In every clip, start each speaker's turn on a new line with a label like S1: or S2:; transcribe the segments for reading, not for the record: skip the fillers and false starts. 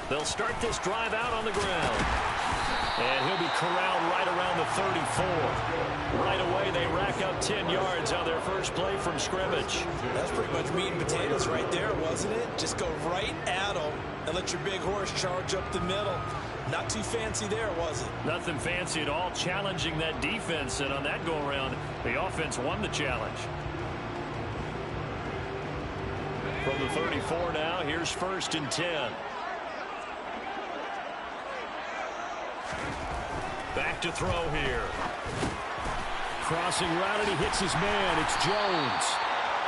S1: They'll start this drive out on the ground. And he'll be corralled right around the 34. Right away, they rack up 10 yards on their first play from scrimmage.
S2: That's pretty much meat and potatoes right there, wasn't it? Just go right at them and let your big horse charge up the middle. Not too fancy there, was it?
S1: Nothing fancy at all, challenging that defense. And on that go-around, the offense won the challenge. From the 34 now, here's 1st and 10. Back to throw here. Crossing route, and he hits his man. It's Jones.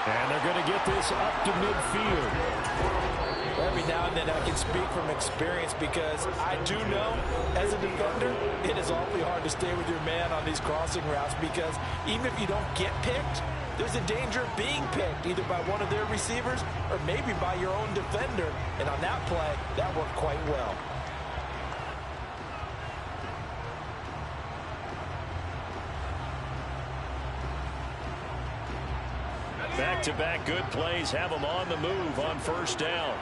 S1: And they're going to get this up to midfield.
S2: Every now and then I can speak from experience because I do know as a defender it is awfully hard to stay with your man on these crossing routes because even if you don't get picked, there's a danger of being picked either by one of their receivers or maybe by your own defender. And on that play, that worked quite well.
S1: Back-to-back good plays have them on the move on 1st down.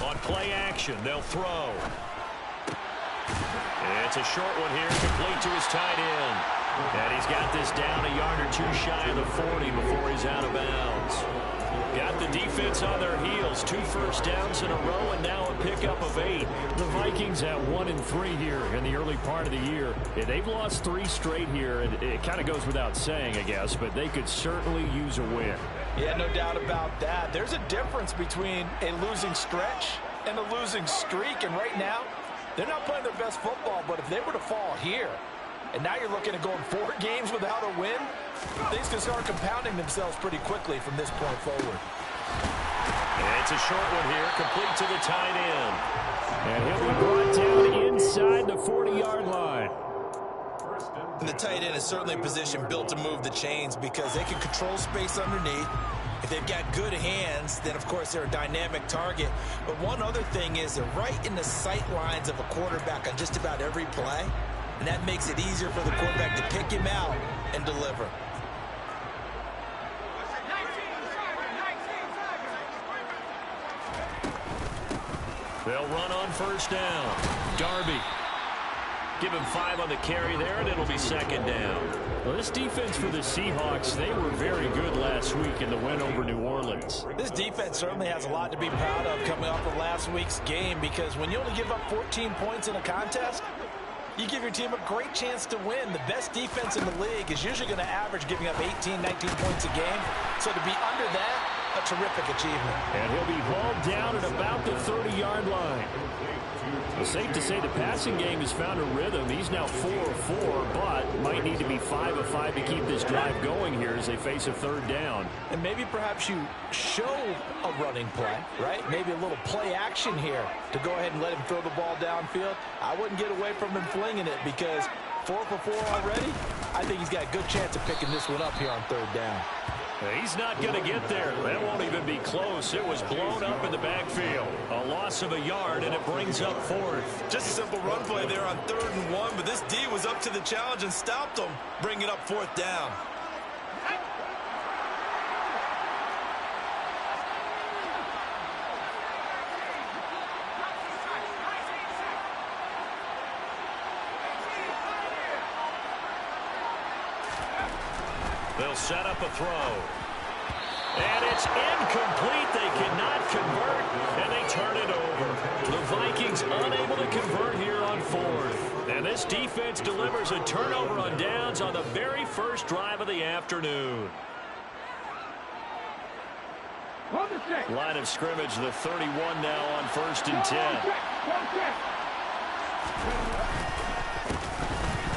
S1: On play action, they'll throw. It's a short one here, complete to his tight end. And he's got this down a yard or two shy of the 40 before he's out of bounds. Got the defense on their heels. 2 first downs in a row and now a pickup of 8. The Vikings at 1-3 here in the early part of the year. They've lost 3 straight here, and it kind of goes without saying, I guess, but they could certainly use a win.
S2: Yeah, no doubt about that. There's a difference between a losing stretch and a losing streak, and right now, they're not playing their best football, but if they were to fall here, and now you're looking at going 4 games without a win, things can start compounding themselves pretty quickly from this point forward.
S1: It's a short one here, complete to the tight end. And he'll be brought down inside the 40-yard line.
S2: And the tight end is certainly a position built to move the chains because they can control space underneath. If they've got good hands, then, of course, they're a dynamic target. But one other thing is they're right in the sight lines of a quarterback on just about every play. And that makes it easier for the quarterback to pick him out and deliver.
S1: They'll run on 1st down. Darby. Give him 5 on the carry there, and it'll be 2nd down. Well, this defense for the Seahawks, they were very good last week in the win over New Orleans.
S2: This defense certainly has a lot to be proud of coming off of last week's game because when you only give up 14 points in a contest, you give your team a great chance to win. The best defense in the league is usually going to average giving up 18, 19 points a game. So to be under that, a terrific achievement.
S1: And he'll be hauled down at about the 30-yard line. It's safe to say the passing game has found a rhythm. He's now 4 of 4, but might need to be 5 of 5 to keep this drive going here as they face a 3rd down.
S2: And maybe perhaps you show a running play, right? Maybe a little play action here to go ahead and let him throw the ball downfield. I wouldn't get away from him flinging it because 4 for 4 already. I think he's got a good chance of picking this one up here on 3rd down.
S1: He's not going to get there. That won't even be close. It was blown up in the backfield. A loss of a yard, and it brings up 4th.
S2: Just a simple run play there on 3rd and 1, but this D was up to the challenge and stopped him, bringing up 4th down.
S1: They'll set up a throw. And it's incomplete. They cannot convert, and they turn it over. The Vikings unable to convert here on 4th. And this defense delivers a turnover on downs on the very first drive of the afternoon. Line of scrimmage, the 31 now on 1st and 10.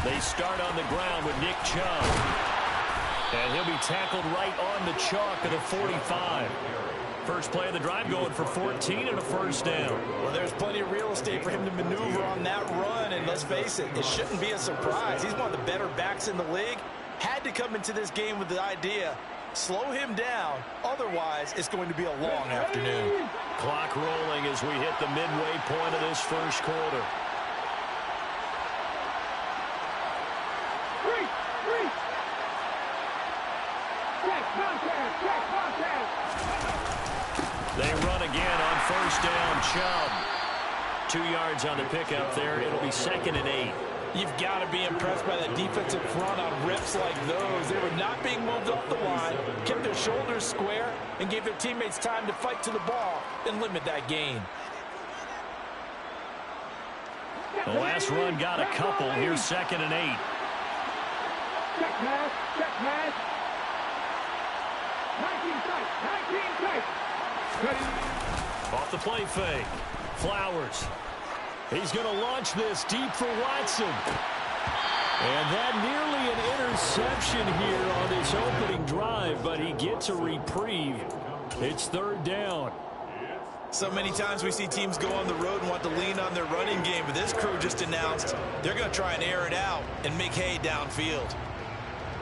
S1: They start on the ground with Nick Chubb. And he'll be tackled right on the chalk of the 45. First play of the drive going for 14 and a 1st down.
S2: Well, there's plenty of real estate for him to maneuver on that run. And let's face it, it shouldn't be a surprise. He's one of the better backs in the league. Had to come into this game with the idea, slow him down. Otherwise, it's going to be a long afternoon.
S1: Clock rolling as we hit the midway point of this first quarter. They run again on first down. Chubb. 2 yards on the pickup there. It'll be 2nd and 8.
S2: You've got to be impressed by that defensive front on rips like those. They were not being moved off the line, kept their shoulders square, and gave their teammates time to fight to the ball and limit that gain.
S1: The last run got a couple. Here's 2nd and 8.
S3: Check pass, check pass. 19 tight.
S1: Off the play fake. Flowers. He's going to launch this deep for Watson. And that nearly an interception here on this opening drive, but he gets a reprieve. It's 3rd down.
S2: So many times we see teams go on the road and want to lean on their running game, but this crew just announced they're going to try and air it out and make hay downfield.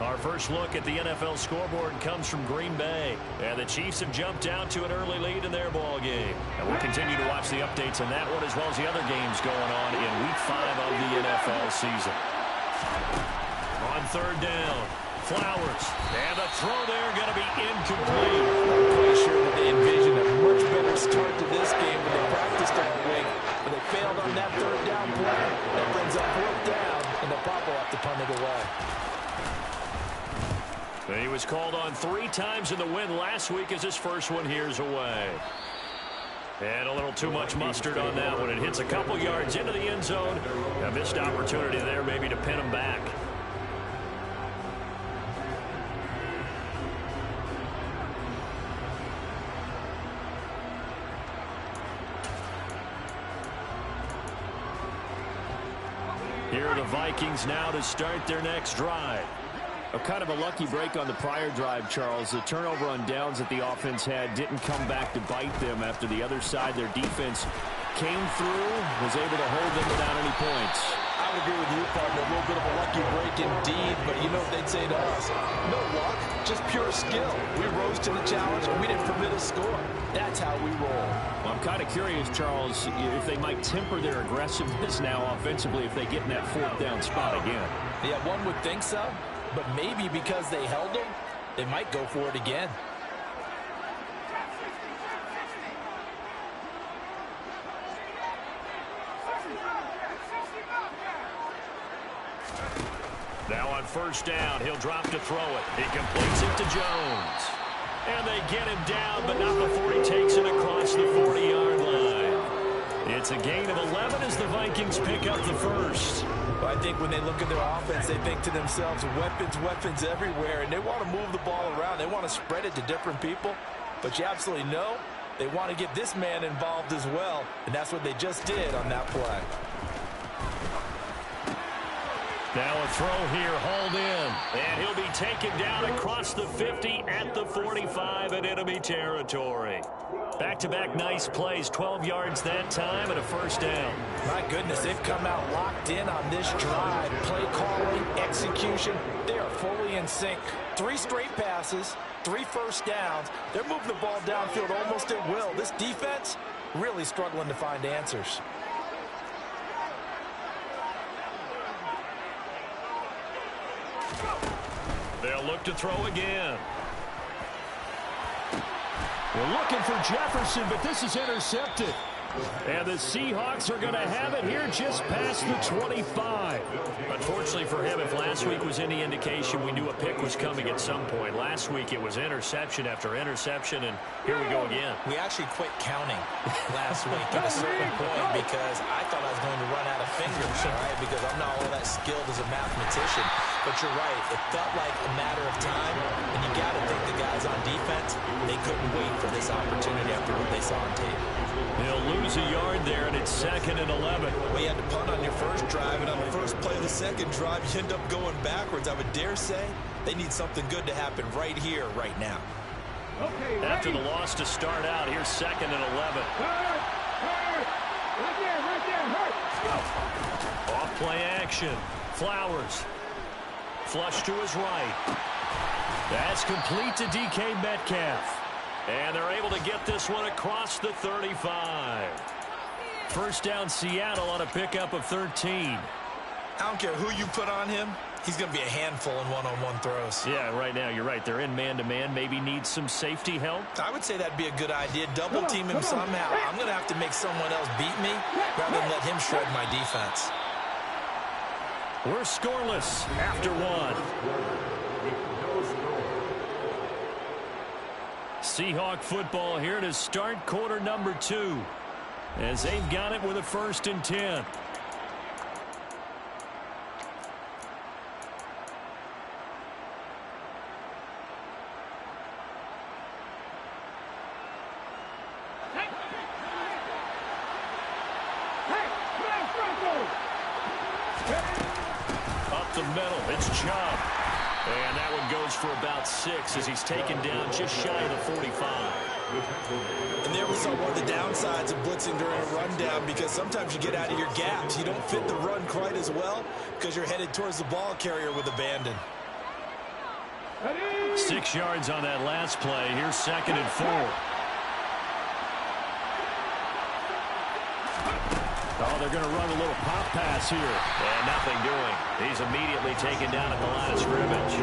S1: Our first look at the NFL scoreboard comes from Green Bay. And the Chiefs have jumped out to an early lead in their ball game. And we'll continue to watch the updates on that one as well as the other games going on in Week 5 of the NFL season. On 3rd down, Flowers. And the throw there going to be incomplete.
S2: I'm pretty sure that they envisioned a much better start to this game when they practiced all week. But they failed on that 3rd down play. That brings up 4th down, and the Pop will have to punt it away.
S1: He was called on 3 times in the win last week as his first one here's away. And a little too much mustard on that one. It hits a couple yards into the end zone. A missed opportunity there maybe to pin him back. Here are the Vikings now to start their next drive. Kind of a lucky break on the prior drive, Charles. The turnover on downs that the offense had didn't come back to bite them after the other side. Their defense came through, was able to hold them without any points.
S2: I would agree with you, partner. A little bit of a lucky break indeed, but you know what they'd say to us? No luck, just pure skill. We rose to the challenge, and we didn't permit a score. That's how we roll.
S1: Well, I'm kind of curious, Charles, if they might temper their aggressiveness now offensively if they get in that 4th down spot again.
S2: Yeah, one would think so. But maybe because they held them, they might go for it again.
S1: Now on 1st down, he'll drop to throw it. He completes it to Jones. And they get him down, but not before he takes it across the 40-yard line. It's a gain of 11 as the Vikings pick up the first.
S2: I think when they look at their offense, they think to themselves, weapons, weapons everywhere, and they want to move the ball around. They want to spread it to different people, but you absolutely know they want to get this man involved as well, and that's what they just did on that play.
S1: Now a throw here, hauled in, and he'll be taken down across the 50 at the 45 in enemy territory. Back-to-back nice plays, 12 yards that time and a 1st down.
S2: My goodness, they've come out locked in on this drive. Play calling, execution, they are fully in sync. 3 straight passes, 3 first downs. They're moving the ball downfield almost at will. This defense really struggling to find answers.
S1: They'll look to throw again. We're looking for Jefferson, but this is intercepted. And the Seahawks are going to have it here just past the 25. Unfortunately for him, if last week was any indication, we knew a pick was coming at some point. Last week it was interception after interception, and here we go again.
S2: We actually quit counting last week at a certain point because I thought I was going to run out of fingers, all right, because I'm not all that skilled as a mathematician. But you're right, it felt like a matter of time, and you got to think the guys on defense, they couldn't wait for this opportunity after what they saw on tape.
S1: They'll lose a yard there, and it's 2nd and 11.
S2: Well, you had to punt on your first drive, and on the first play of the second drive, you end up going backwards. I would dare say they need something good to happen right here, right now.
S3: Okay,
S1: after the loss to start out, here's 2nd and 11. Off play action. Flowers. Flush to his right. That's complete to DK Metcalf. And they're able to get this one across the 35. 1st down Seattle on a pickup of 13.
S2: I don't care who you put on him. He's going to be a handful in one-on-one throws.
S1: Yeah, right now, you're right. They're in man-to-man. Maybe needs some safety help.
S2: I would say that'd be a good idea. Double team him somehow. I'm going to have to make someone else beat me rather than let him shred my defense.
S1: We're scoreless after one. Seahawk football here to start quarter number 2. As they've got it with a 1st and 10. Up the middle, it's Chubb. And that one goes for about 6 as he's taken down just shy of the 45.
S2: And there we saw one of the downsides of blitzing during a rundown, because sometimes you get out of your gaps. You don't fit the run quite as well because you're headed towards the ball carrier with abandon.
S1: 6 yards on that last play. Here's 2nd and 4. Oh, they're going to run a little pop pass here. And nothing doing. He's immediately taken down at the line of scrimmage.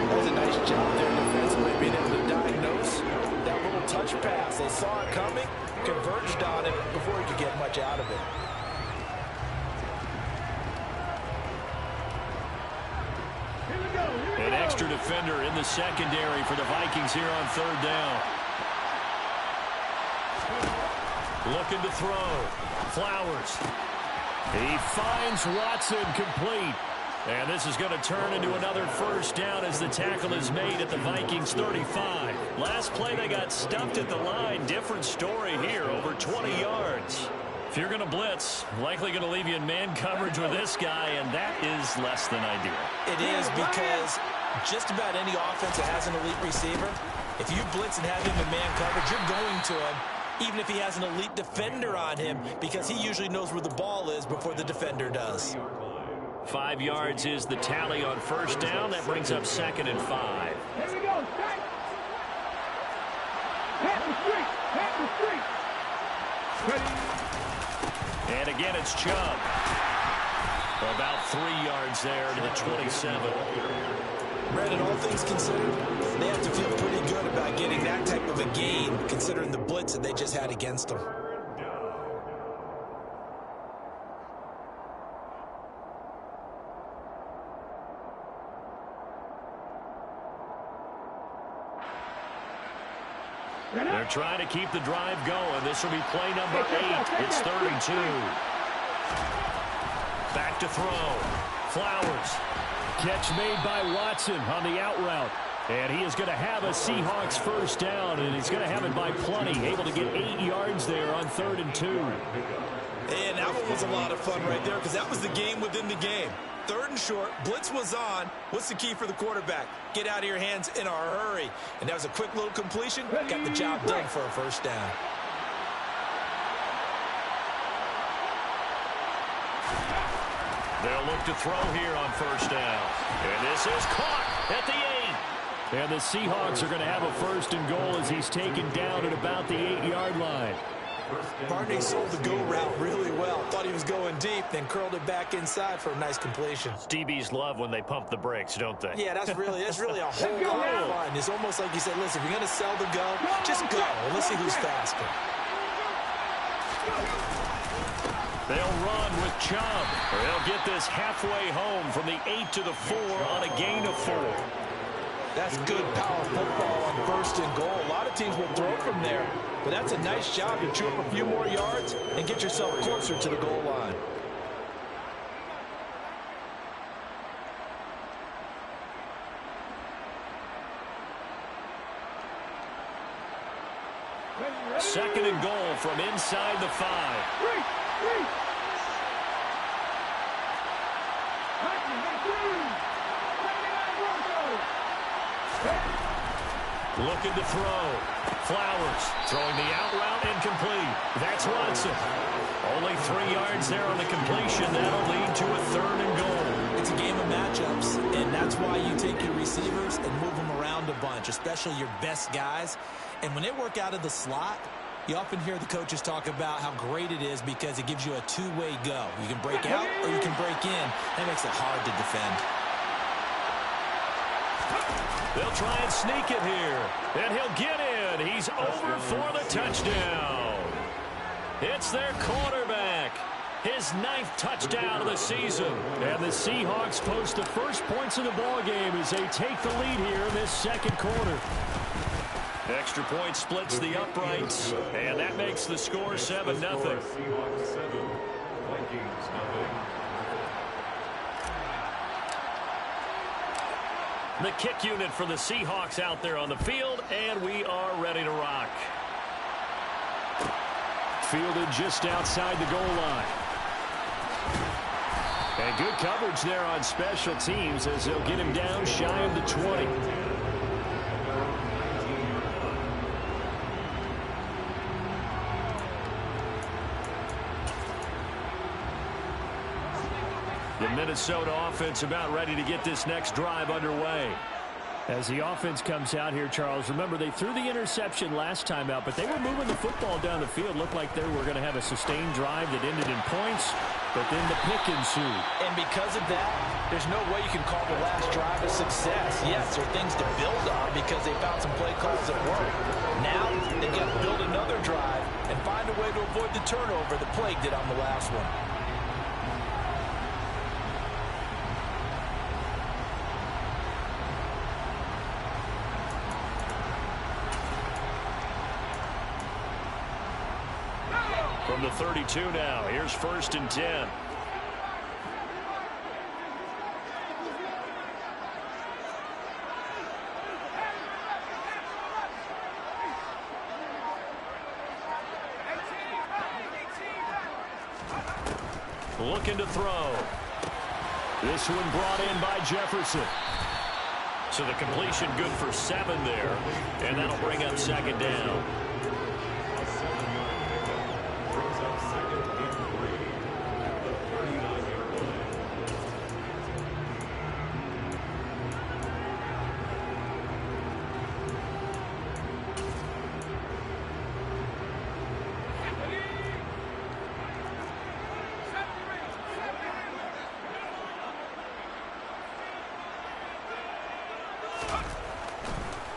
S2: That's a nice job there defensively, being able to diagnose that little touch pass. They saw it coming, converged on it before he could get much out of it.
S1: An extra defender in the secondary for the Vikings here on 3rd down. Looking to throw. Flowers. He finds Watson complete. And this is going to turn into another 1st down as the tackle is made at the Vikings 35. Last play they got stuffed at the line. Different story here, over 20 yards. If you're going to blitz, likely going to leave you in man coverage with this guy, and that is less than ideal.
S2: It is, because just about any offense that has an elite receiver, if you blitz and have him in man coverage, you're going to him, even if he has an elite defender on him, because he usually knows where the ball is before the defender does.
S1: 5 yards is the tally on 1st down. That brings up 2nd and 5.
S3: Here we go. Half the street. Half the street. Ready.
S1: And again, it's Chubb. About 3 yards there to the 27.
S2: Brandon, all things considered, they have to feel pretty good about getting that type of a gain, considering the blitz that they just had against them.
S1: They're trying to keep the drive going. This will be play number 8. It's 3rd and 2. Back to throw. Flowers. Catch made by Watson on the out route. And he is going to have a Seahawks 1st down, and he's going to have it by plenty. Able to get 8 yards there on 3rd and 2.
S2: And that one was a lot of fun right there, because that was the game within the game. 3rd and short, blitz was on. What's the key for the quarterback? Get out of your hands in a hurry. And that was a quick little completion. Got the job done for a 1st down.
S1: They'll look to throw here on 1st down. And this is caught at the 8. And the Seahawks are going to have a 1st and goal as he's taken down at about the 8-yard line.
S2: Barney sold the go route really well. Thought he was going deep, then curled it back inside for a nice completion.
S1: DBs love when they pump the brakes, don't they?
S2: Yeah, that's really a whole lot of fun. It's almost like you said, listen, if you're going to sell the go, just go. Let's see who's faster.
S1: They'll run with Chubb. They'll get this halfway home from the 8 to the 4 on a gain of 4.
S2: That's good power football on 1st and goal. A lot of teams will throw from there, but that's a nice job to chew up a few more yards and get yourself closer to the goal line.
S1: Second and goal from inside the 5. Looking to throw. Flowers throwing the out route incomplete. That's Watson. Only 3 yards there on the completion. That'll lead to a 3rd and goal.
S2: It's a game of matchups, and that's why you take your receivers and move them around a bunch, especially your best guys. And when they work out of the slot, You often hear the coaches talk about how great it is because it gives you a two-way go. You can break out or you can break in. That makes it hard to defend.
S1: They'll try and sneak it here. And he'll get in. He's over for the touchdown. It's their quarterback. His 9th touchdown of the season. And the Seahawks post the first points of the ballgame as they take the lead here in this second quarter. Extra point splits the uprights, and that makes the score 7-0. The kick unit for the Seahawks out there on the field, and we are ready to rock. Fielded just outside the goal line. And good coverage there on special teams as they'll get him down shy of the 20. The Minnesota offense about ready to get this next drive underway. As the offense comes out here, Charles, remember they threw the interception last time out, but they were moving the football down the field. Looked like they were going to have a sustained drive that ended in points, but then the pick ensued.
S2: And because of that, there's no way you can call the last drive a success. Yes, there are things to build on because they found some play calls that work. Now they've got to build another drive and find a way to avoid the turnover the plague did on the last one.
S1: From the 32 now, here's 1st and 10. Looking to throw. This one brought in by Jefferson. So the completion good for 7 there, and that'll bring up 2nd down.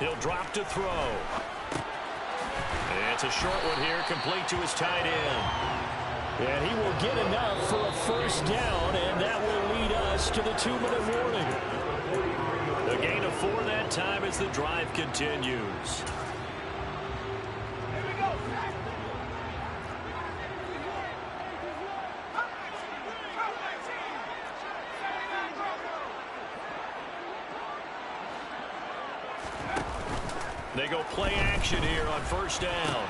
S1: He'll drop to throw. It's a short one here, complete to his tight end. And he will get enough for a 1st down, and that will lead us to the 2-minute warning. A gain of 4 that time as the drive continues. They go play action here on 1st down.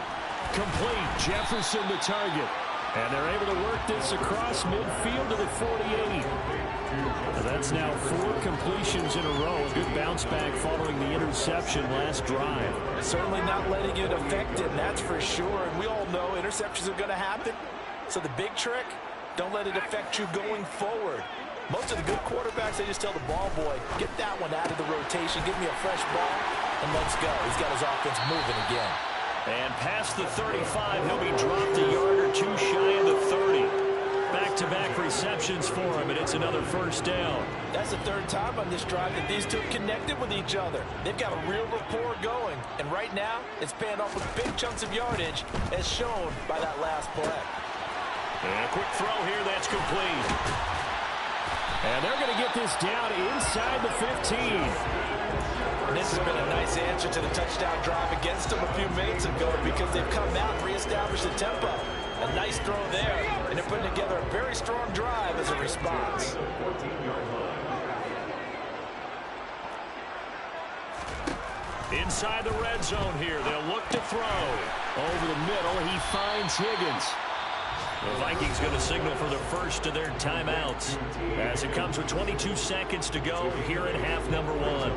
S1: Complete. Jefferson the target. And they're able to work this across midfield to the 48. That's now 4 completions in a row. A good bounce back following the interception last drive.
S2: Certainly not letting it affect him, that's for sure. And we all know interceptions are going to happen. So the big trick, don't let it affect you going forward. Most of the good quarterbacks, they just tell the ball boy, get that one out of the rotation, give me a fresh ball, and let's go. He's got his offense moving again.
S1: And past the 35, he'll be dropped a yard or 2 shy of the 30. Back-to-back receptions for him, and it's another 1st down.
S2: That's the 3rd time on this drive that these two have connected with each other. They've got a real rapport going, and right now, it's paying off with big chunks of yardage, as shown by that last play.
S1: And a quick throw here, that's complete. And they're going to get this down inside the 15.
S2: And this has been a nice answer to the touchdown drive against them a few minutes ago because they've come out and reestablished the tempo. A nice throw there, and they're putting together a very strong drive as a response.
S1: Inside the red zone here, they'll look to throw. Over the middle, he finds Higgins. The Vikings going to signal for the first of their timeouts as it comes with 22 seconds to go here in half number 1.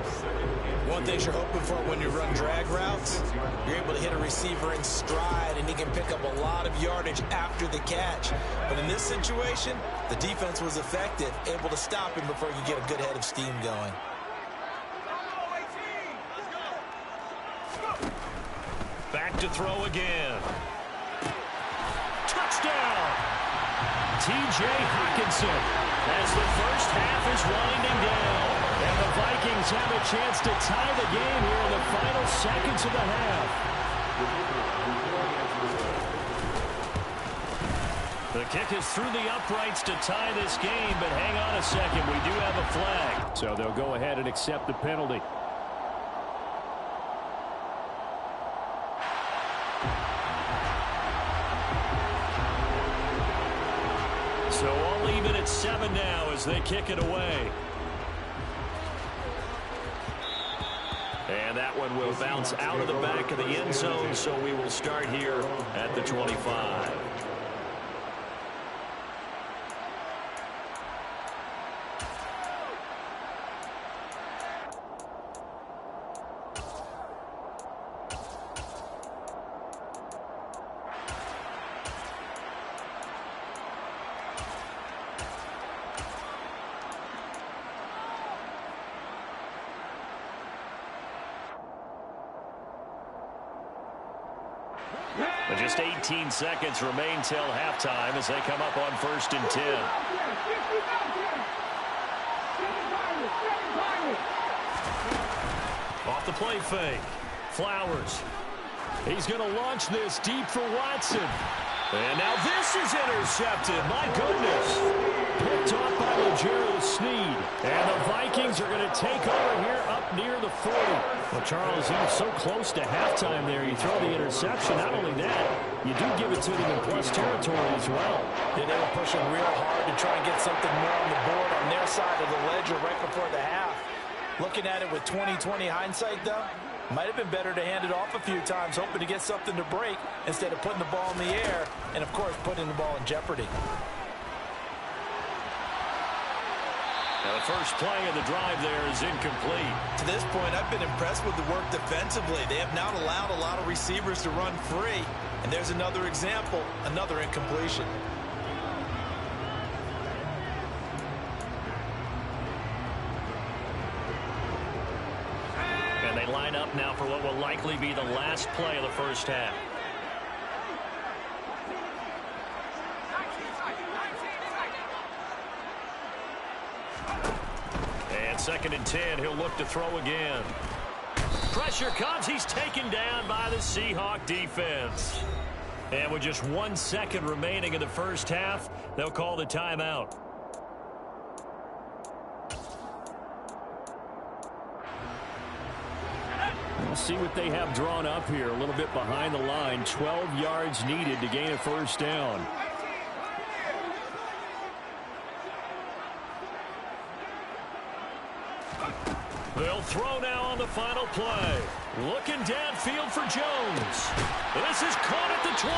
S4: One thing you're hoping for when you run drag routes, you're able to hit a receiver in stride and he can pick up a lot of yardage after the catch. But in this situation, the defense was effective, able to stop him before you get a good head of steam going.
S1: Back look to throw again. Touchdown! T.J. Hawkinson as the first half is winding down. And the Vikings have a chance to tie the game here in the final seconds of the half. The kick is through the uprights to tie this game, but hang on a second. We do have a flag. So they'll go ahead and accept the penalty. So all even at 7 now as they kick it away. And that one will bounce out of the back of the end zone, so we will start here at the 25. But just 18 seconds remain till halftime as they come up on 1st and 10. Off the play fake. Flowers. He's going to launch this deep for Watson. And now this is intercepted. My goodness. Picked off by Legero Sneed. And the Vikings are going to take over here up near the 40. Well, Charles, he was so close to halftime there. You throw the interception. Not only that, you do give it to them in plus territory as well.
S2: Yeah, they were pushing real hard to try and get something more on the board on their side of the ledger right before the half. Looking at it with 20/20 hindsight, though, might have been better to hand it off a few times, hoping to get something to break instead of putting the ball in the air and, of course, putting the ball in jeopardy.
S1: Now the first play of the drive there is incomplete.
S4: To this point, I've been impressed with the work defensively. They have not allowed a lot of receivers to run free. And there's another example, another incompletion.
S1: And they line up now for what will likely be the last play of the first half. And 2nd and 10, he'll look to throw again. Pressure comes. He's taken down by the Seahawk defense. And with just 1 second remaining in the first half, they'll call the timeout. We'll see what they have drawn up here. A little bit behind the line. 12 yards needed to gain a first down. They'll throw now on the final play. Looking downfield for Jones. This is caught at the 20.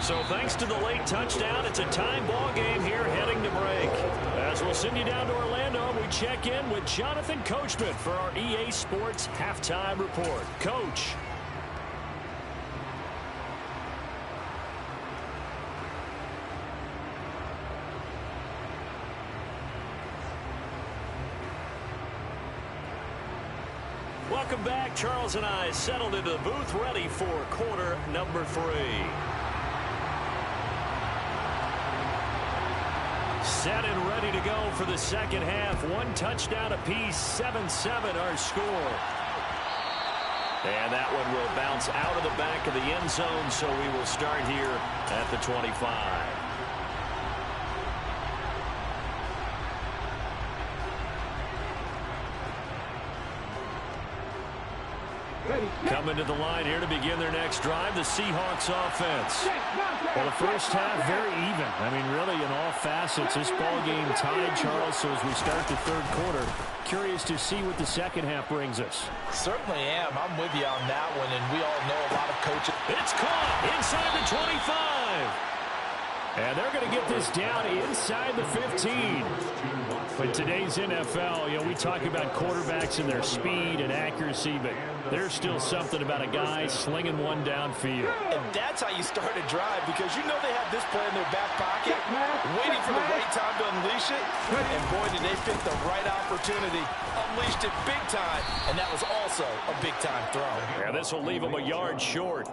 S1: So thanks to the late touchdown, it's a time ball game here heading to break. As we'll send you down to Orlando, we check in with Jonathan Coachman for our EA Sports Halftime Report. Coach. Welcome back. Charles and I settled into the booth ready for quarter number 3. Set and ready to go for the second half. 1 touchdown apiece, 7-7 our score. And that one will bounce out of the back of the end zone, so we will start here at the 25. Coming to the line here to begin their next drive, the Seahawks offense. Well, the first half, very even. I mean, really, in all facets, this ball game tied, Charles. So as we start the third quarter, curious to see what the second half brings us.
S2: Certainly am. I'm with you on that one, and we all know a lot of coaches.
S1: It's caught inside the 25. And they're going to get this down inside the 15. In today's NFL, you know, we talk about quarterbacks and their speed and accuracy, but there's still something about a guy slinging one downfield.
S2: And that's how you start a drive, because you know they have this play in their back pocket, waiting for the right time to unleash it. And boy, did they pick the right opportunity. A unleashed it big time, and that was also a big-time throw.
S1: Yeah, this will leave him a yard short.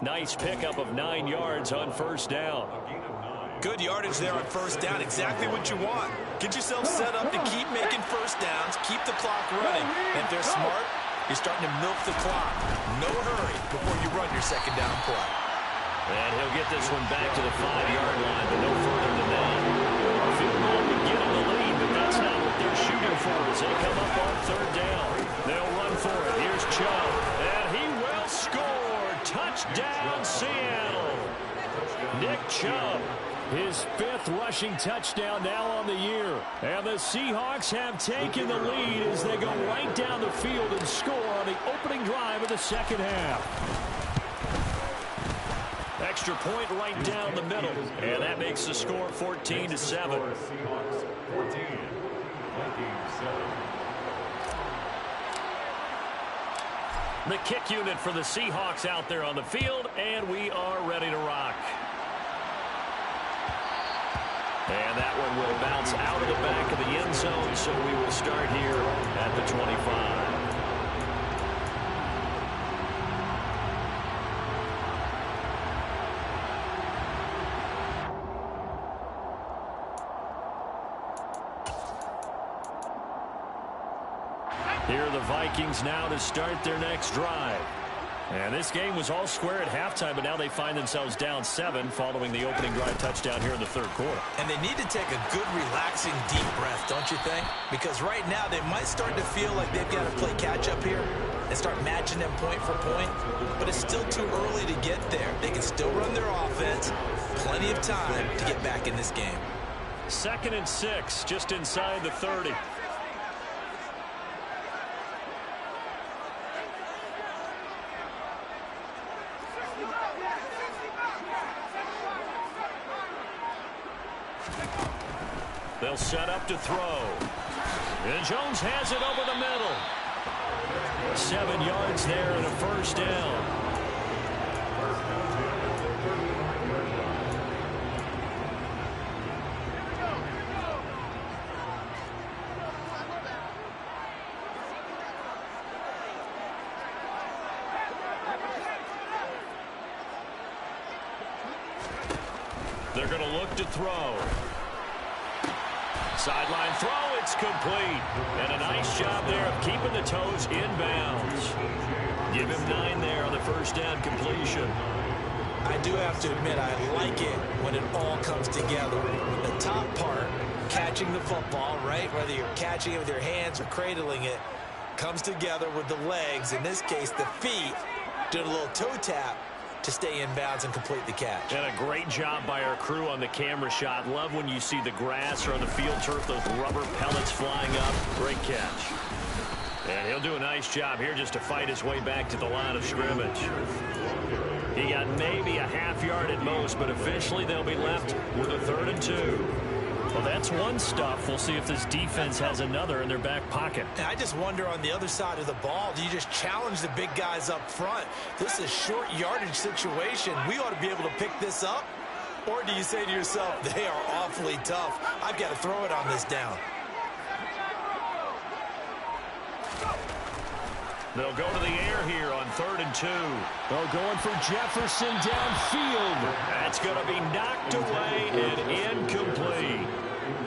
S1: Nice pickup of 9 yards on first down.
S4: Good yardage there on first down. Exactly what you want. Get yourself set up to keep making first downs, keep the clock running. And if they're smart, you're starting to milk the clock. No hurry before you run your second down play.
S1: And he'll get this one back to the 5-yard line, but no further than that. Field goal would get him the lead, but that's not what they're shooting for as they come up on third down. They'll run for it. Here's Chubb, and he will score. Touchdown, Seattle. Nick Chubb, his 5th rushing touchdown now on the year. And the Seahawks have taken the lead as they go right down the field and score on the opening drive of the second half. Extra point right down the middle. And that makes the score 14-7. The kick unit for the Seahawks out there on the field, and we are ready to rock. And that one will bounce out of the back of the end zone, so we will start here at the 25. Here are the Vikings now to start their next drive. And this game was all square at halftime, but now they find themselves down 7 following the opening drive touchdown here in the third quarter.
S4: And they need to take a good, relaxing, deep breath, don't you think? Because right now they might start to feel like they've got to play catch-up here and start matching them point for point. But it's still too early to get there. They can still run their offense. Plenty of time to get back in this game.
S1: 2nd and 6, just inside the 30. They'll set up to throw. And Jones has it over the middle. 7 yards there and a first down. They're going to look to throw. Sideline throw, it's complete. And a nice job there of keeping the toes in bounds. Give him 9 there on the first down completion.
S4: I do have to admit, I like it when it all comes together. The top part, catching the football, right? Whether you're catching it with your hands or cradling it, comes together with the legs. In this case, the feet, doing a little toe tap to stay in bounds and complete the catch.
S1: And a great job by our crew on the camera shot. Love when you see the grass or on the field turf, those rubber pellets flying up. Great catch. And he'll do a nice job here just to fight his way back to the line of scrimmage. He got maybe a half yard at most, but officially they'll be left with a 3rd and 2. Well, that's one stuff. We'll see if this defense has another in their back pocket.
S4: And I just wonder on the other side of the ball, do you just challenge the big guys up front? This is a short yardage situation. We ought to be able to pick this up. Or do you say to yourself, they are awfully tough. I've got to throw it on this down.
S1: They'll go to the air here on 3rd and 2.
S5: They're going for Jefferson downfield.
S1: That's going to be knocked away and incomplete.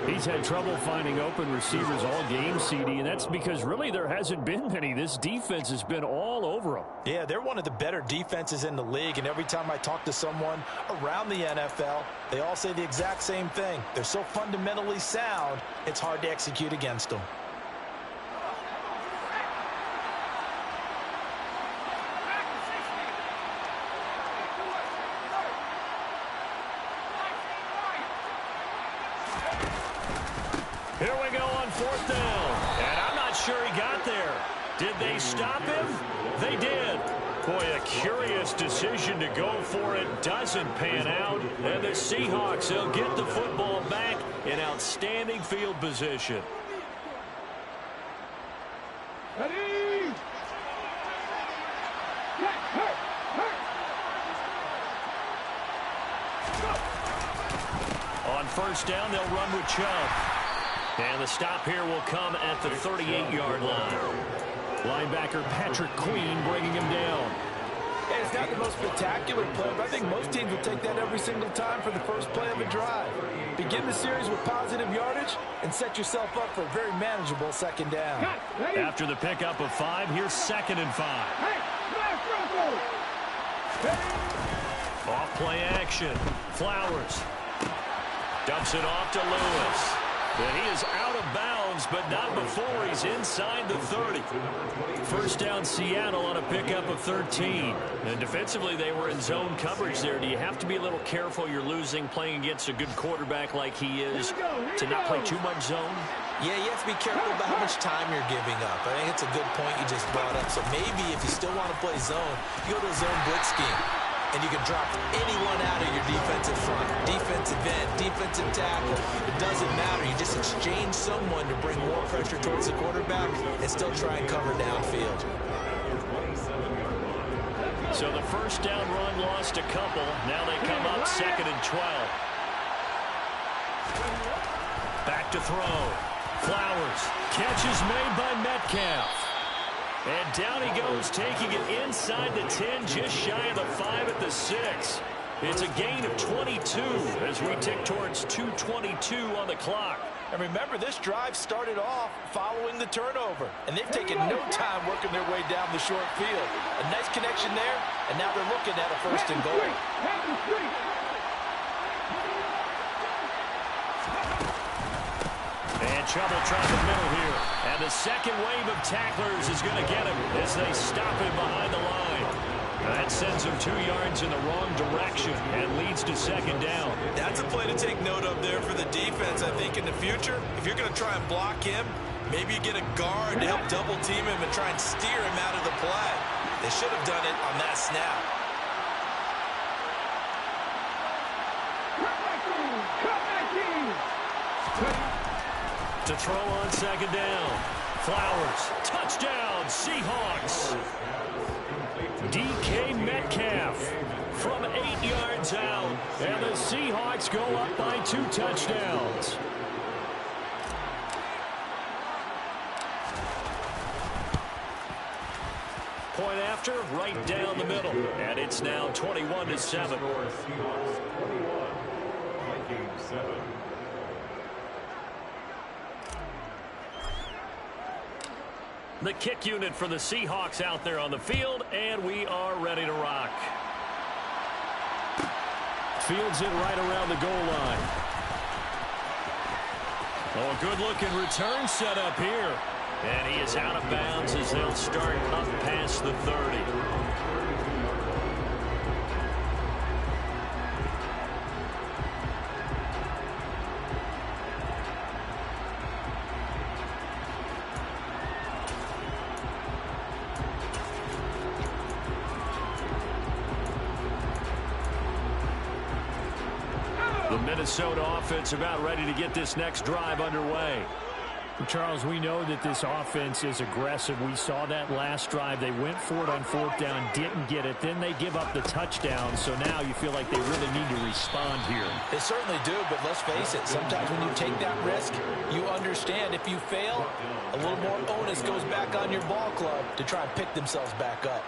S5: He's had trouble finding open receivers all game, CD, and that's because really there hasn't been many. This defense has been all over them.
S2: Yeah, they're one of the better defenses in the league, and every time I talk to someone around the NFL, they all say the exact same thing. They're so fundamentally sound, it's hard to execute against them.
S1: Here we go on 4th down. And I'm not sure he got there. Did they stop him? They did. Boy, a curious decision to go for it. Doesn't pan out. And the Seahawks, they'll get the football back in outstanding field position.
S3: Ready?
S1: On 1st down, they'll run with Chubb. And the stop here will come at the 38-yard line. Linebacker Patrick Queen bringing him down.
S2: Hey, it's not the most spectacular play, but I think most teams will take that every single time for the first play of a drive. Begin the series with positive yardage and set yourself up for a very manageable second down.
S5: After the pickup of 5, here's 2nd and 5.
S1: Off play action. Flowers dumps it off to Lewis. And he is out of bounds, but not before he's inside the 30. First down Seattle on a pickup of 13. And defensively, they were in zone coverage there. Do you have to be a little careful you're losing playing against a good quarterback like he is to not play too much zone?
S4: Yeah, you have to be careful about how much time you're giving up. I think it's a good point you just brought up. So maybe if you still want to play zone, you go to a zone blitz scheme. And you can drop anyone out of your defensive front, defensive end, defensive tackle. It doesn't matter. You just exchange someone to bring more pressure towards the quarterback and still try and cover downfield.
S1: So the first down run lost a couple. Now they come up 2nd and 12. Back to throw. Flowers. Catch is made by Metcalf. And down he goes, taking it inside the 10, just shy of the 5 at the 6. It's a gain of 22 as we tick towards 2:22 on the clock.
S2: And remember, this drive started off following the turnover. And they've taken no time working their way down the short field. A nice connection there, and now they're looking at a 1st and goal.
S1: And trouble trying the middle here. And the second wave of tacklers is going to get him as they stop him behind the line. That sends him 2 yards in the wrong direction and leads to 2nd down.
S4: That's a play to take note of there for the defense, I think, in the future. If you're going to try and block him, maybe you get a guard to help double team him and try and steer him out of the play. They should have done it on that snap.
S1: To throw on 2nd down. Flowers. Touchdown, Seahawks. DK Metcalf from 8 yards out. And the Seahawks go up by 2 touchdowns. Point after, right down the middle. And it's now 21-7. The kick unit for the Seahawks out there on the field, and we are ready to rock. Fields it right around the goal line. Oh, good-looking return set up here. And he is out of bounds as they'll start up past the 30. The Minnesota offense about ready to get this next drive underway.
S5: Charles, we know that this offense is aggressive. We saw that last drive. They went for it on 4th down, didn't get it. Then they give up the touchdown. So now you feel like they really need to respond here.
S2: They certainly do, but let's face it. Sometimes when you take that risk, you understand if you fail, a little more onus goes back on your ball club to try and pick themselves back up.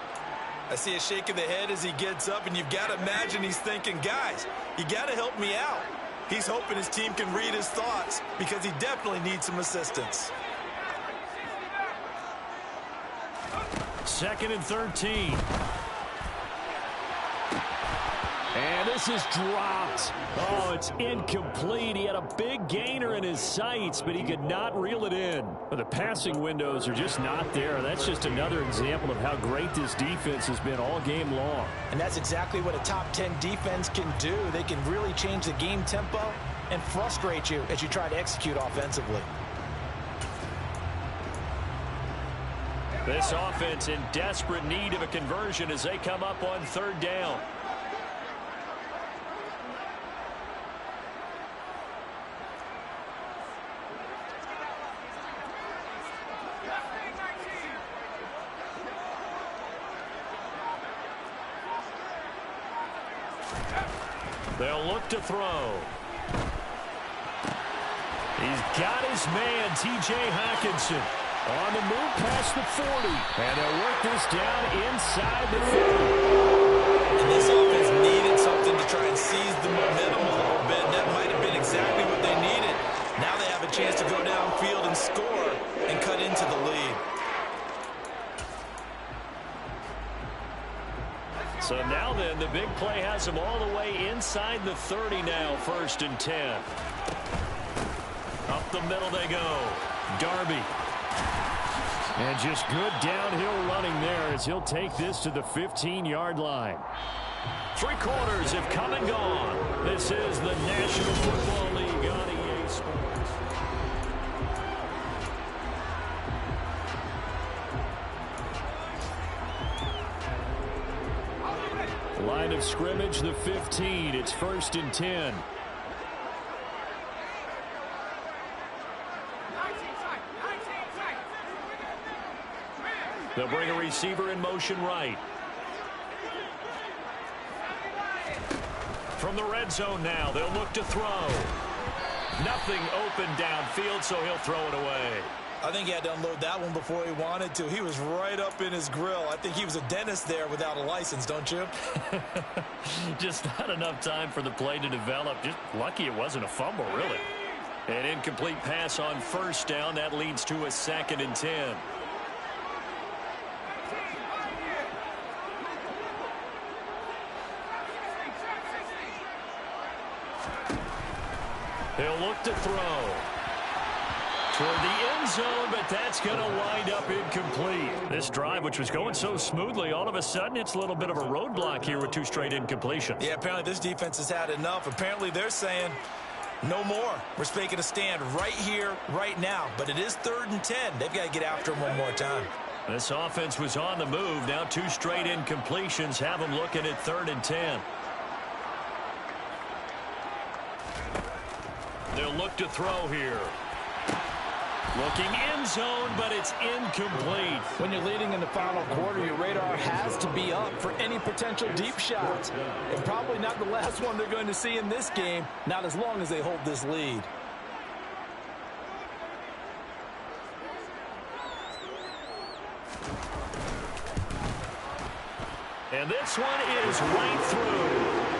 S4: I see a shake of the head as he gets up, and you've got to imagine he's thinking, guys, you got to help me out. He's hoping his team can read his thoughts because he definitely needs some assistance.
S1: 2nd and 13. And this is dropped. Oh, it's incomplete. He had a big gainer in his sights, but he could not reel it in. But the passing windows are just not there. That's just another example of how great this defense has been all game long.
S2: And that's exactly what a top 10 defense can do. They can really change the game tempo and frustrate you as you try to execute offensively.
S1: This offense in desperate need of a conversion as they come up on 3rd down. They'll look to throw.
S5: He's got his man, T.J. Hockenson, on the move past the 40. And they'll work this down inside the 50.
S4: And this offense needed something to try and seize the momentum a little bit. That might have been exactly what they needed. Now they have a chance to go downfield and score and cut into the lead.
S5: So now then, the big play has them all the way inside the 30 now, 1st and 10. Up the middle they go. Darby. And just good downhill running there as he'll take this to the 15-yard line. 3 quarters have come and gone. This is the National Football League on EA Sports. Line of scrimmage, the 15. It's 1st and 10. They'll bring a receiver in motion right. From the red zone now, they'll look to throw. Nothing open downfield, so he'll throw it away.
S4: I think he had to unload that one before he wanted to. He was right up in his grill. I think he was a dentist there without a license, don't you?
S5: Just not enough time for the play to develop. Just lucky it wasn't a fumble, really. An incomplete pass on 1st down. That leads to a 2nd and 10. He'll look to throw toward the end zone, but that's going to wind up incomplete. This drive, which was going so smoothly, all of a sudden it's a little bit of a roadblock here with 2 straight incompletions.
S4: Yeah, apparently this defense has had enough. Apparently they're saying no more. We're making a stand right here, right now. But it is 3rd and 10. They've got to get after him one more time.
S5: This offense was on the move. Now 2 straight incompletions have them looking at 3rd and 10. They'll look to throw here. Looking end zone, but it's incomplete.
S2: When you're leading in the final quarter, your radar has to be up for any potential deep shots. And probably not the last one they're going to see in this game, not as long as they hold this lead.
S5: And this one is right through.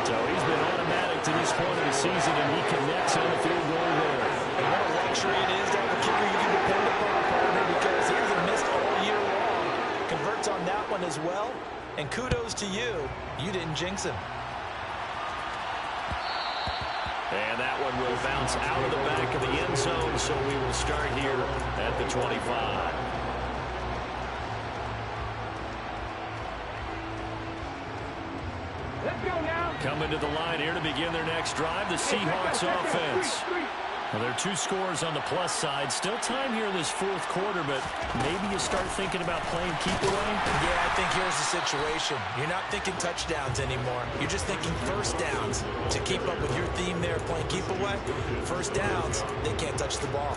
S5: So he's been automatic to this point of the season, and he connects on the field goal there.
S4: And what a luxury it is to have a kicker you can depend upon a partner, because he hasn't missed all year long. Converts on that one as well. And kudos to you. You didn't jinx him.
S5: And that one will bounce out of the back of the end zone, so we will start here at the 25. Coming to the line here to begin their next drive, the Seahawks offense. Well, there are 2 scores on the plus side. Still time here in this 4th quarter, but maybe you start thinking about playing keep away.
S4: Yeah, I think here's the situation. You're not thinking touchdowns anymore. You're just thinking 1st downs. To keep up with your theme there, playing keep away, 1st downs, they can't touch the ball.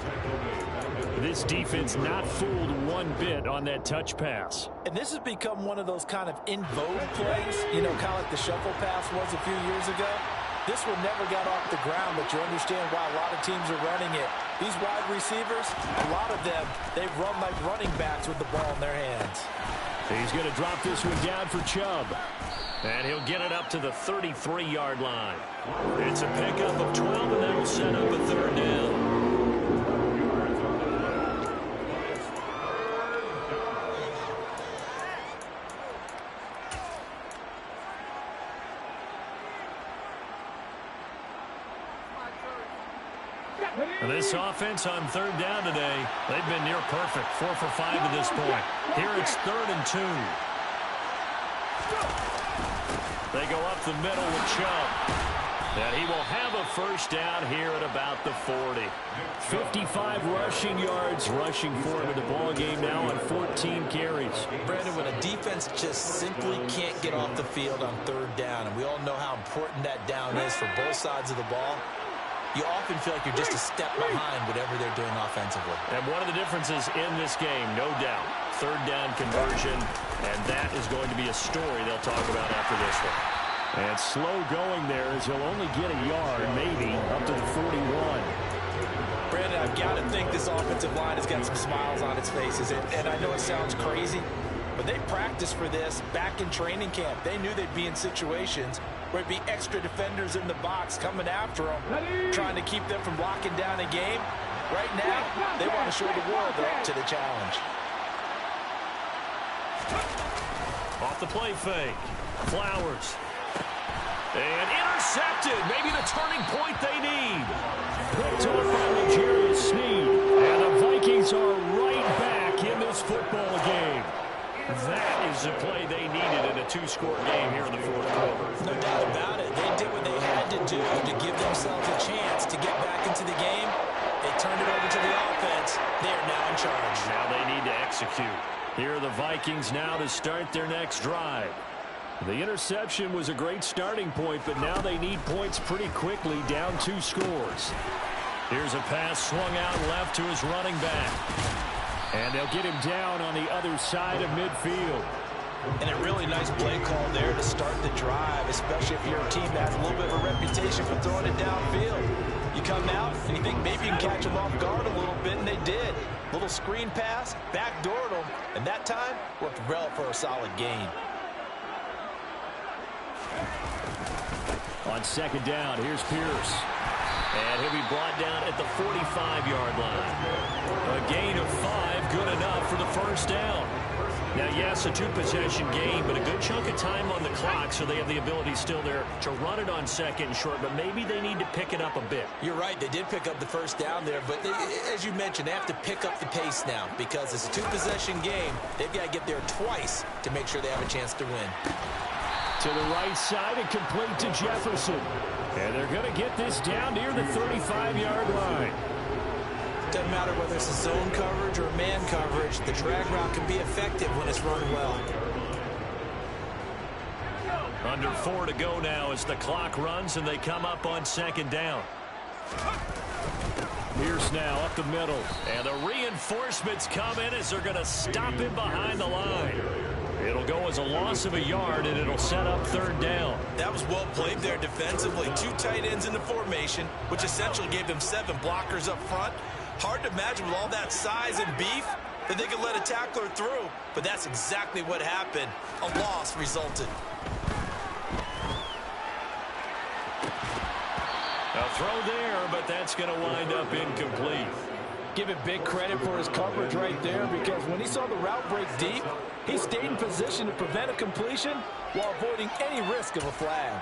S5: This defense not fooled one bit on that touch pass.
S2: And this has become one of those kind of in vogue plays, you know, kind of like the shuffle pass was a few years ago. This one never got off the ground, but you understand why a lot of teams are running it. These wide receivers, a lot of them, they run like running backs with the ball in their hands.
S5: He's going to drop this one down for Chubb. And he'll get it up to the 33-yard line. It's a pickup of 12, and that will set up a 3rd down. This offense on 3rd down today, they've been near perfect, 4 for 5 to this point. Here it's 3rd and 2. They go up the middle with Chubb. And he will have a 1st down here at about the 40. 55 rushing yards rushing for him in the ball game now on 14 carries.
S4: Brandon, when a defense just simply can't get off the field on 3rd down, and we all know how important that down is for both sides of the ball, you often feel like you're just a step behind whatever they're doing offensively.
S5: And one of the differences in this game, no doubt, 3rd down conversion, and that is going to be a story they'll talk about after this one. And slow going there as he'll only get a yard, maybe, up to the 41.
S2: Brandon, I've got to think this offensive line has got some smiles on its faces. And I know it sounds crazy, but they practiced for this back in training camp. They knew they'd be in situations where it'd be extra defenders in the box coming after them, trying to keep them from locking down a game. Right now, they want to show the world they're up to the challenge.
S1: Off the play fake. Flowers. And intercepted. Maybe the turning point they need.
S5: Picked off by L'Jarius Sneed. And the Vikings are right back in this football game.
S1: That is the play they needed in a two-score game here in the fourth quarter.
S4: No doubt about it. They did what they had to do to give themselves a chance to get back into the game. They turned it over to the offense. They are now in charge.
S1: Now they need to execute. Here are the Vikings now to start their next drive. The interception was a great starting point, but now they need points pretty quickly, down 2 scores. Here's a pass swung out left to his running back. And they'll get him down on the other side of midfield.
S4: And a really nice play call there to start the drive, especially if you're a team that has a little bit of a reputation for throwing it downfield. You come out and you think maybe you can catch them off guard a little bit, and they did. Little screen pass, backdoored them, and that time worked well for a solid gain.
S5: On second down, here's Pierce.
S1: And he'll be brought down at the 45-yard line. A gain of 5, good enough for the first down. Now, yes, a 2-possession game, but a good chunk of time on the clock, so they have the ability still there to run it on second and short, but maybe they need to pick it up a bit.
S4: You're right, they did pick up the first down there, but as you mentioned, they have to pick up the pace now because it's a 2-possession game. They've got to get there twice to make sure they have a chance to win.
S5: To the right side and complete to Jefferson. And they're going to get this down near the 35-yard line.
S4: Doesn't matter whether it's a zone coverage or man coverage, the drag route can be effective when it's run well.
S1: Under 4 to go now as the clock runs and they come up on second down.
S5: Pierce now up the middle.
S1: And the reinforcements come in as they're going to stop him behind the line. It'll go as a loss of a yard, and it'll set up third down.
S4: That was well played there defensively. 2 tight ends in the formation, which essentially gave them 7 blockers up front. Hard to imagine with all that size and beef that they could let a tackler through, but that's exactly what happened. A loss resulted.
S1: A throw there, but that's going to wind up incomplete.
S2: Give him big credit for his coverage right there, because when he saw the route break deep, he stayed in position to prevent a completion while avoiding any risk of a flag.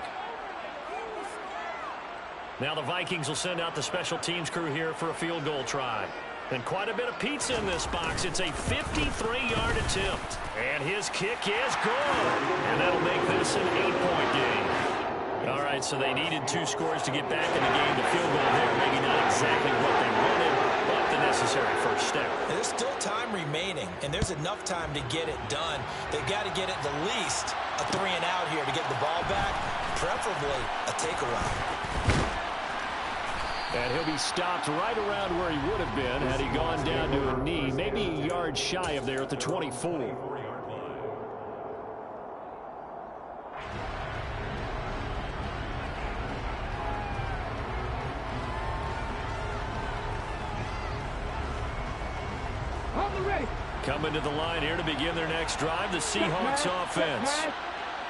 S1: Now the Vikings will send out the special teams crew here for a field goal try. And quite a bit of pizza in this box. It's a 53-yard attempt. And his kick is good. And that'll make this an 8-point game. All right, so they needed 2 scores to get back in the game. The field goal there, maybe not exactly what they wanted, but the necessary first step.
S4: There's still time remaining, and there's enough time to get it done. They've got to get at the least a 3-and-out here to get the ball back, preferably a takeaway.
S5: And he'll be stopped right around where he would have been had he gone down to a knee, maybe a yard shy of there at the 24. Coming to the line here to begin their next drive, the Seahawks offense.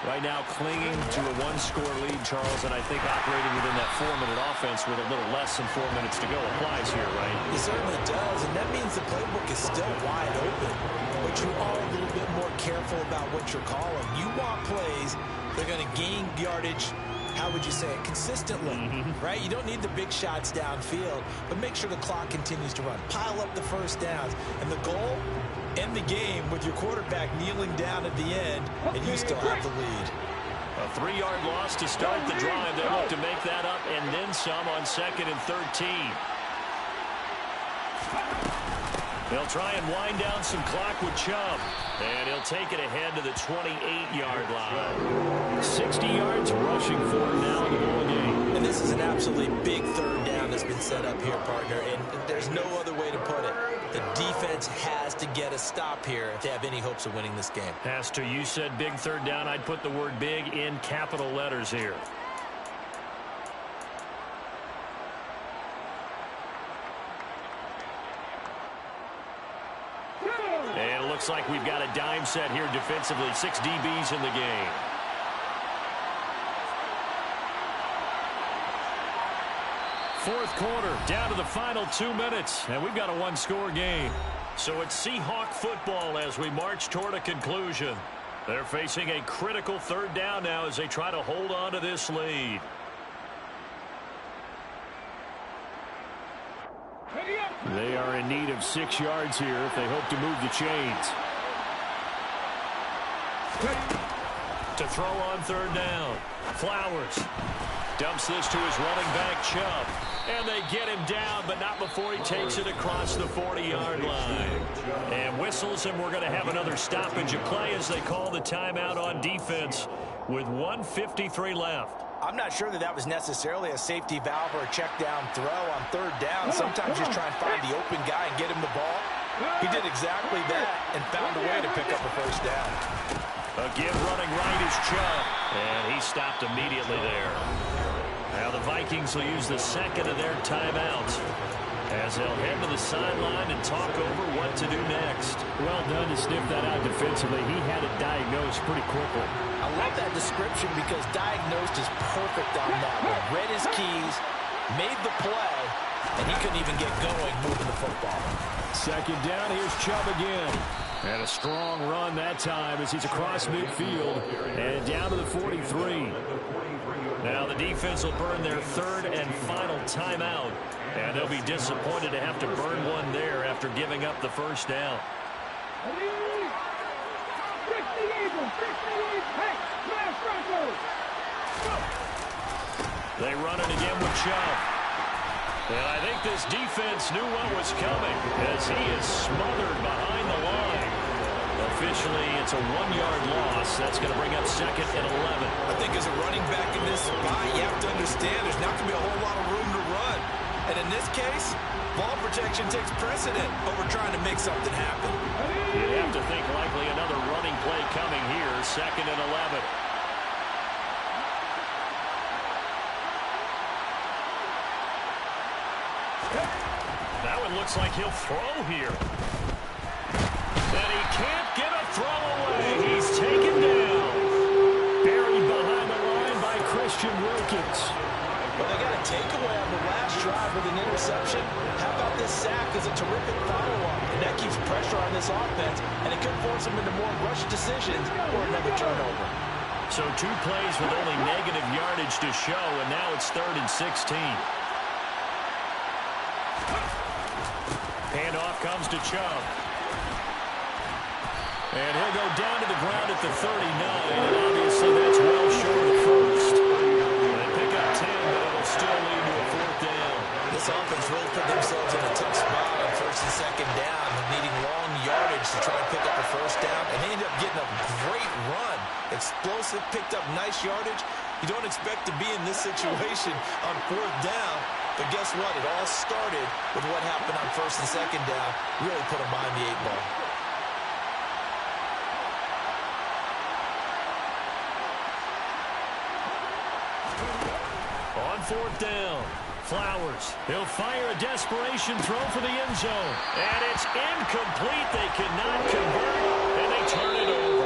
S5: Right now clinging to a 1-score lead, Charles, and I think operating within that 4-minute offense with a little less than 4 minutes to go applies here, right?
S4: It certainly does, and that means the playbook is still wide open. But you are a little bit more careful about what you're calling. You want plays that are going to gain yardage, how would you say it, consistently, right? You don't need the big shots downfield, but make sure the clock continues to run. Pile up the first downs. And the goal, end the game with your quarterback kneeling down at the end, and you still have the lead.
S1: A 3-yard loss to start the drive. They look to make that up and then some on 2nd and 13. They'll try and wind down some clock with Chubb. And he'll take it ahead to the 28-yard line.
S5: 60 yards rushing for him now in the ball game.
S4: And this is an absolutely big third down that's been set up here, partner. And there's no other way to put it. The defense has to get a stop here if they have any hopes of winning this game.
S1: Has to. You said big third down. I'd put the word big in capital letters here. looks like we've got a dime set here defensively. 6 DBs in the game. Fourth quarter, down to the final 2 minutes, and we've got a one-score game. So it's Seahawk football as we march toward a conclusion. They're facing a critical third down now as they try to hold on to this lead. They are in need of 6 yards here if they hope to move the chains. To throw on third down. Flowers dumps this to his running back, Chubb. And they get him down, but not before he takes it across the 40-yard line. And whistles, and we're going to have another stoppage of play as they call the timeout on defense with 1:53 left.
S2: I'm not sure that was necessarily a safety valve or a check down throw on third down. Sometimes just try and find the open guy and get him the ball. He did exactly that and found a way to pick up a first down.
S1: Again, running right is Chubb, and he stopped immediately there. Now the Vikings will use the second of their timeouts as they'll head to the sideline and talk over what to do next.
S5: Well done to sniff that out defensively. He had it diagnosed pretty quickly.
S2: I love that description because diagnosed is perfect on that one. Read his keys, made the play, and he couldn't even get going moving the football.
S5: Second down, here's Chubb again. And a strong run that time as he's across midfield and down to the 43. Now the defense will burn their third and final timeout, and they'll be disappointed to have to burn one there after giving up the first down. They run it again with Chubb. And I think this defense knew what was coming as he is smothered behind the line. Officially, it's a 1-yard loss. That's going to bring up second and 11.
S4: I think as a running back in this spot, you have to understand there's not going to be a whole lot of room to run. And in this case, ball protection takes precedent over trying to make something happen.
S1: You'd have to think likely another running play coming here, second and 11. That one looks like he'll throw here. And he can't get a throw away. He's taken down. Buried behind the line by Christian Wilkins.
S2: Well, they got a takeaway on the last drive with an interception. How about this sack as a terrific follow-up? And that keeps pressure on this offense, and it could force them into more rush decisions or another turnover.
S1: So 2 plays with only negative yardage to show, and now it's 3rd and 16. Handoff comes to Chubb. And he'll go down to the ground at the 39, and obviously that's well short of first. They pick up 10, but it'll still lead to a 4th down.
S4: This offense really put themselves in a tough spot on 1st and 2nd down, needing long yardage to try and pick up a first down, and they end up getting a great run. Explosive, picked up nice yardage. You don't expect to be in this situation on 4th down, but guess what? It all started with what happened on 1st and 2nd down. Really put them behind the 8 ball.
S1: On 4th down, Flowers. He'll fire a desperation throw for the end zone. And it's incomplete. They cannot convert, and they turn it over.